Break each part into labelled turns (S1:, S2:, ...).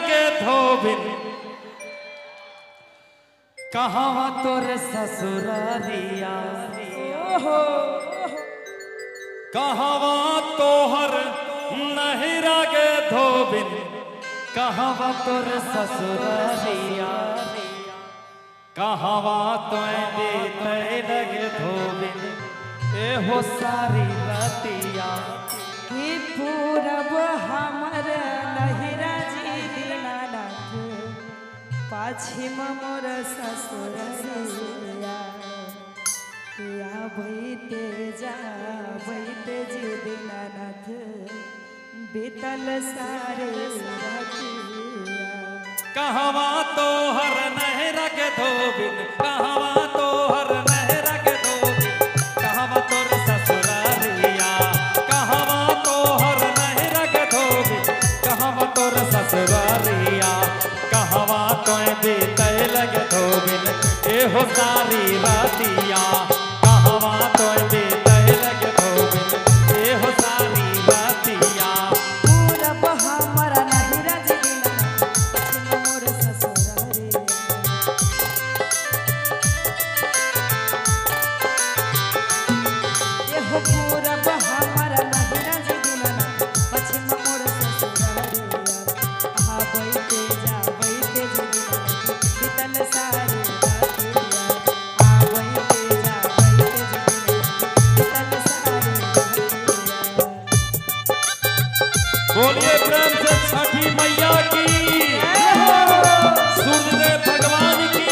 S1: लगे धोबिन कहाँ तोर ससुरारिया कहाँ तोहर नहीं लगे धोबिन कहाँ तोर ससुरारिया कहाँ तो लगे धोबिन एहो सारी रतिया
S2: कि पूरब हमर लहिरा जी दीनानाथ पश्चिम मोर ससुररिया या बैते जा बैते जी दीनानाथ बीतल सारे रतिया
S1: कहाँ तोहर नहीं लगे धोबिन कहाँ तोहर नहीं लगे धोबिन कहाँ तोर ससुरारिया कहाँ तोहर नहीं लगे धोबिन कहाँ तोर ससुरारिया कहाँ तो बीते लगे धोबिन एहो सारी रातिया कहाँ तो बीते लगे धोबिन एहो सारी रातिया
S2: पूरब हमर लहिरा जी दीनानाथ पश्चिम मोर ससुररिया एहो पूरब हमर लहिरा जी दीनानाथ पश्चिम मोर ससुररिया आ बैते जा बैते जी दीनानाथ बीतल सारी रातिया आ बैते जा बैते जी दीनानाथ बीतल सारी रातिया।
S1: बोलिए प्रेम से छठी मैया की सूर्यदेव भगवान की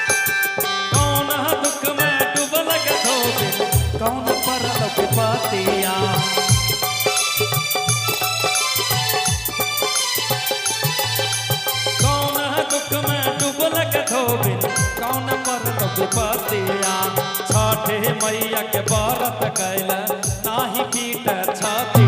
S1: कौन दुख में डूबल के धोबिन कौन पर लग पातिया कौन दुख में डूबल के धोबिन कौन पर लग पातिया छठे मैया के व्रत कैल नाही पीट छठ